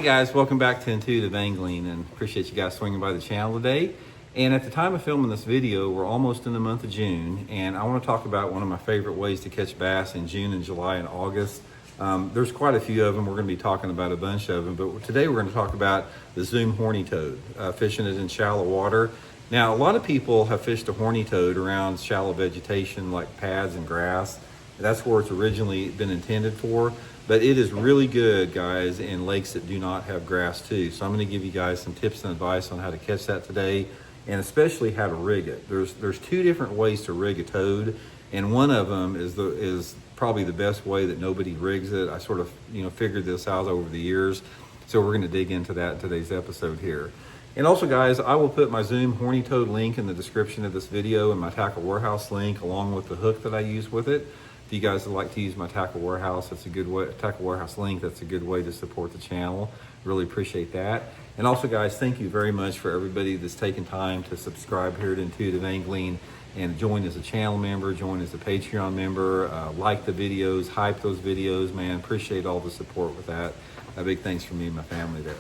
Hey guys, welcome back to Intuitive Angling, and appreciate you guys swinging by the channel today. And at the time of filming this video, we're almost in the month of June, and I want to talk about one of my favorite ways to catch bass in June and July and August. There's quite a few of them. We're going to be talking about a bunch of them, but today we're going to talk about the Zoom horny toad, fishing it in shallow water. Now, a lot of people have fished a horny toad around shallow vegetation like pads and grass. That's where it's originally been intended for. But it is really good, guys, in lakes that do not have grass too. So I'm going to give you guys some tips and advice on how to catch that today, and especially how to rig it. There's two different ways to rig a toad, and one of them is probably the best way that nobody rigs it. I sort of figured this out over the years, so we're going to dig into that in today's episode here. And also, guys, I will put my Zoom horny toad link in the description of this video and my Tackle Warehouse link along with the hook that I use with it. If you guys would like to use my Tackle Warehouse, that's a good way. Tackle Warehouse link, that's a good way to support the channel. Really appreciate that. And also, guys, thank you very much for everybody that's taken time to subscribe here to Intuitive Angling and join as a channel member, join as a Patreon member, like the videos, hype those videos, man. Appreciate all the support with that. A big thanks from me and my family there.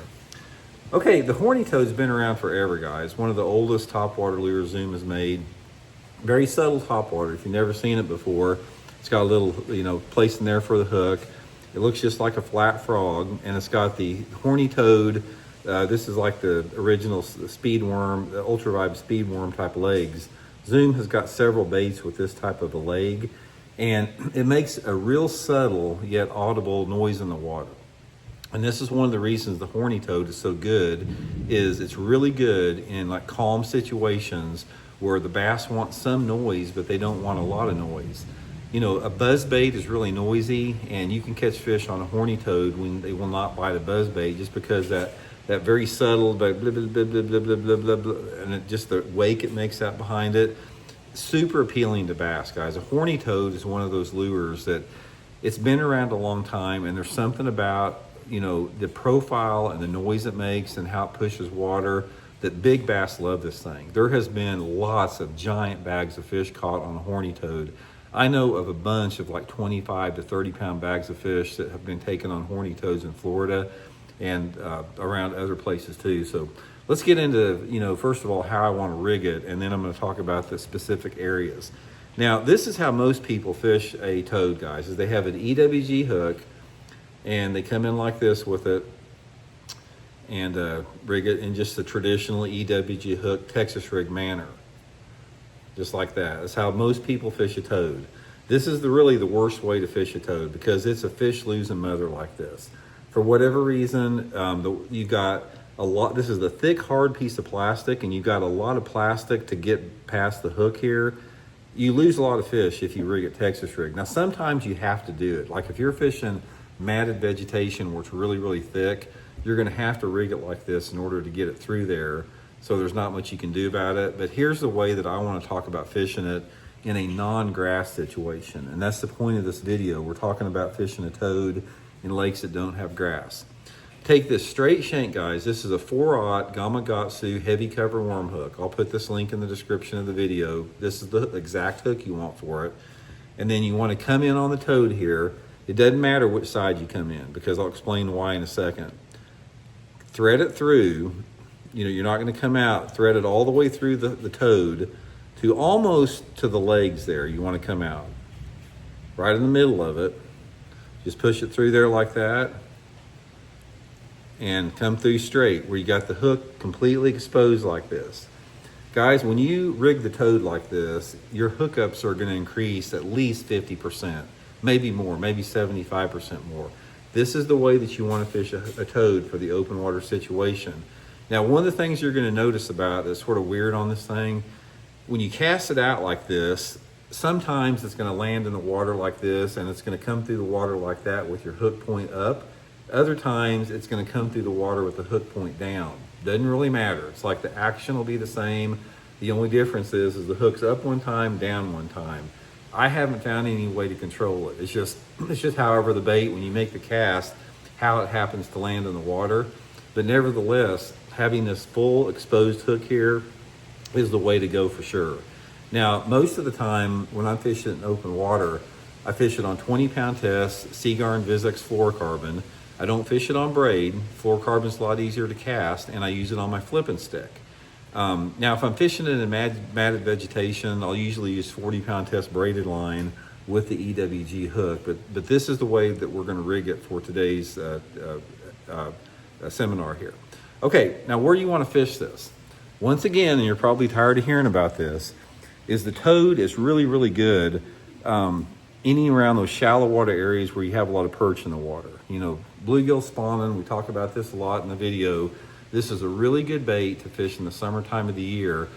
Okay, the horny toad's been around forever, guys. One of the oldest topwater lures Zoom has made. Very subtle topwater. If you've never seen it before, it's got a little, place in there for the hook. It looks just like a flat frog, and it's got the horny toad. This is like the original speed worm, the ultra vibe speed worm type legs. Zoom has got several baits with this type of a leg, and it makes a real subtle yet audible noise in the water. And this is one of the reasons the horny toad is so good, is it's really good in like calm situations where the bass want some noise, but they don't want a lot of noise. A buzz bait is really noisy, and you can catch fish on a horny toad when they will not bite a buzz bait just because that very subtle, blah, blah, blah, blah, blah, blah, blah, blah, blah, and just the wake it makes out behind it. Super appealing to bass, guys. A horny toad is one of those lures that it's been around a long time, and there's something about the profile and the noise it makes and how it pushes water that big bass love this thing. There has been lots of giant bags of fish caught on a horny toad. I know of a bunch of like 25 to 30 pound bags of fish that have been taken on horny toads in Florida and around other places too. So let's get into, first of all, how I want to rig it, and then I'm going to talk about the specific areas. Now, this is how most people fish a toad, guys, is they have an EWG hook, and they come in like this with it and rig it in just the traditional EWG hook Texas rig manner. Just like that. That's how most people fish a toad. This is really the worst way to fish a toad because it's a fish losing mother like this. For whatever reason, you got a lot. This is the thick, hard piece of plastic, and you got a lot of plastic to get past the hook here. You lose a lot of fish if you rig it Texas rig. Now, sometimes you have to do it. Like if you're fishing matted vegetation where it's really, really thick, you're going to have to rig it like this in order to get it through there. So there's not much you can do about it. But here's the way that I want to talk about fishing it in a non-grass situation. And that's the point of this video. We're talking about fishing a toad in lakes that don't have grass. Take this straight shank, guys. This is a 4/0 Gamakatsu heavy cover worm hook. I'll put this link in the description of the video. This is the exact hook you want for it. And then you want to come in on the toad here. It doesn't matter which side you come in because I'll explain why in a second. Thread it through. You're not going to come out, thread it all the way through the toad to almost to the legs there. You want to come out right in the middle of it. Just push it through there like that and come through straight where you got the hook completely exposed like this. Guys, when you rig the toad like this, your hookups are going to increase at least 50%, maybe more, maybe 75% more. This is the way that you want to fish a toad for the open water situation. Now, one of the things you're going to notice about that's sort of weird on this thing, when you cast it out like this, sometimes it's going to land in the water like this and it's going to come through the water like that with your hook point up. Other times it's going to come through the water with the hook point down. Doesn't really matter. It's like the action will be the same. The only difference is the hook's up one time, down one time. I haven't found any way to control it. It's just however the bait, when you make the cast, how it happens to land in the water. But nevertheless, having this full exposed hook here is the way to go for sure. Now, most of the time when I fish it in open water, I fish it on 20 pound tests, Seaguar and Vizex fluorocarbon. I don't fish it on braid. Fluorocarbon's a lot easier to cast, and I use it on my flipping stick. Now, if I'm fishing it in matted vegetation, I'll usually use 40-pound test braided line with the EWG hook, but this is the way that we're going to rig it for today's seminar here. Okay, now where do you want to fish this? Once again, and you're probably tired of hearing about this, is the toad is really, really good any around those shallow water areas where you have a lot of perch in the water. You know, bluegill spawning, we talk about this a lot in the video. This is a really good bait to fish in the summertime of the year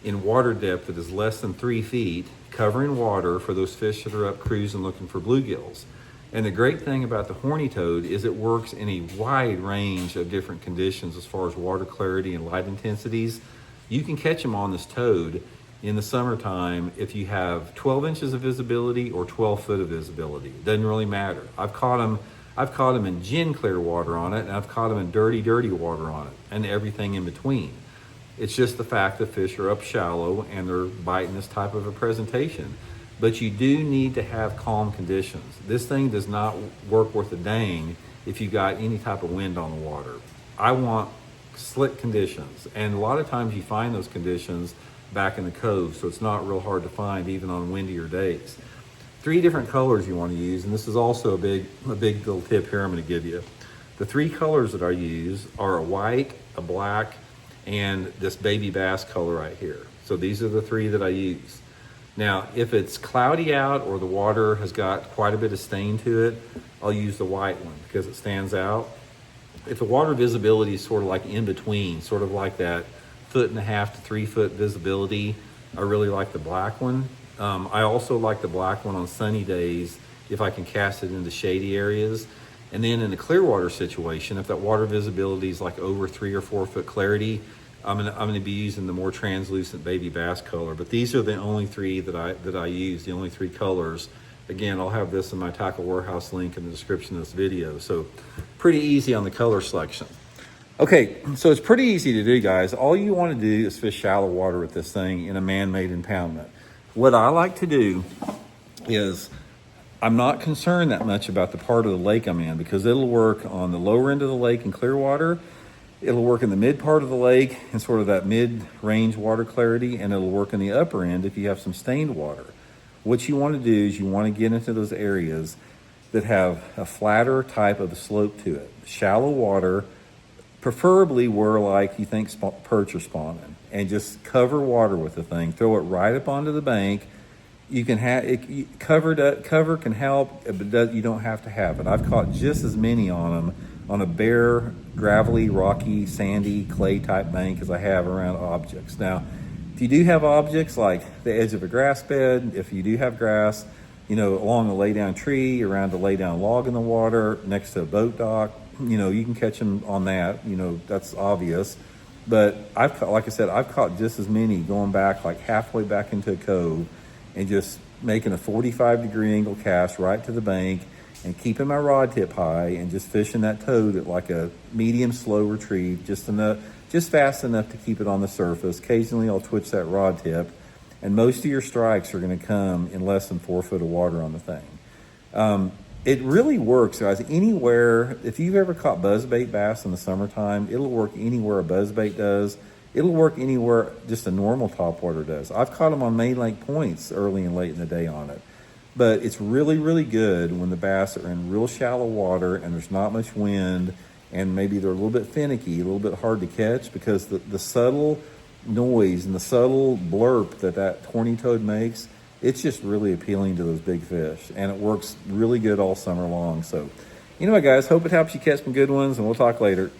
in water depth that is less than 3 feet, covering water for those fish that are up cruising looking for bluegills. And the great thing about the horny toad is it works in a wide range of different conditions as far as water clarity and light intensities. You can catch them on this toad in the summertime if you have 12 inches of visibility or 12 foot of visibility. It doesn't really matter. I've caught them in gin clear water on it, and I've caught them in dirty, dirty water on it, and everything in between. It's just the fact that fish are up shallow and they're biting this type of a presentation. But you do need to have calm conditions. This thing does not work worth a dang if you got any type of wind on the water. I want slick conditions, and a lot of times you find those conditions back in the cove, so it's not real hard to find even on windier days. 3 different colors you want to use, and this is also a big little tip here I'm going to give you. The 3 colors that I use are a white, a black, and this baby bass color right here. So these are the 3 that I use. Now, if it's cloudy out or the water has got quite a bit of stain to it, I'll use the white one because it stands out. If the water visibility is sort of like in between, sort of like that 1.5 to 3 foot visibility, I really like the black one. I also like the black one on sunny days if I can cast it into shady areas. And then in a clear water situation, if that water visibility is like over 3 or 4 foot clarity, I'm gonna be using the more translucent baby bass color. But these are the only 3 that I use, the only 3 colors. Again, I'll have this in my Tackle Warehouse link in the description of this video. So pretty easy on the color selection. Okay, so it's pretty easy to do, guys. All you want to do is fish shallow water with this thing in a man-made impoundment. What I like to do is I'm not concerned that much about the part of the lake I'm in because it'll work on the lower end of the lake in clear water. It'll work in the mid part of the lake and sort of that mid-range water clarity, and it'll work in the upper end if you have some stained water. What you want to do is you want to get into those areas that have a flatter type of a slope to it. Shallow water, preferably where like you think perch are spawning, and just cover water with the thing. Throw it right up onto the bank. You can have it cover can help, but you don't have to have it. I've caught just as many on them on a bare, gravelly, rocky, sandy, clay type bank as I have around objects. Now, if you do have objects like the edge of a grass bed, if you do have grass, you know, along a lay down tree, around a lay down log in the water, next to a boat dock, you know, you can catch them on that, you know, that's obvious. But I've caught, like I said, I've caught just as many going back like halfway back into a cove and just making a 45-degree angle cast right to the bank and keeping my rod tip high and just fishing that toad at like a medium slow retrieve, just fast enough to keep it on the surface. Occasionally I'll twitch that rod tip, and most of your strikes are going to come in less than 4 foot of water on the thing. It really works, guys, anywhere. If you've ever caught buzzbait bass in the summertime, it'll work anywhere a buzzbait does. It'll work anywhere just a normal topwater does. I've caught them on main lake points early and late in the day on it. But it's really, really good when the bass are in real shallow water and there's not much wind, and maybe they're a little bit finicky, a little bit hard to catch, because the subtle noise and the subtle blurp that horny toad makes, it's just really appealing to those big fish, and it works really good all summer long. So anyway, guys, hope it helps you catch some good ones, and we'll talk later.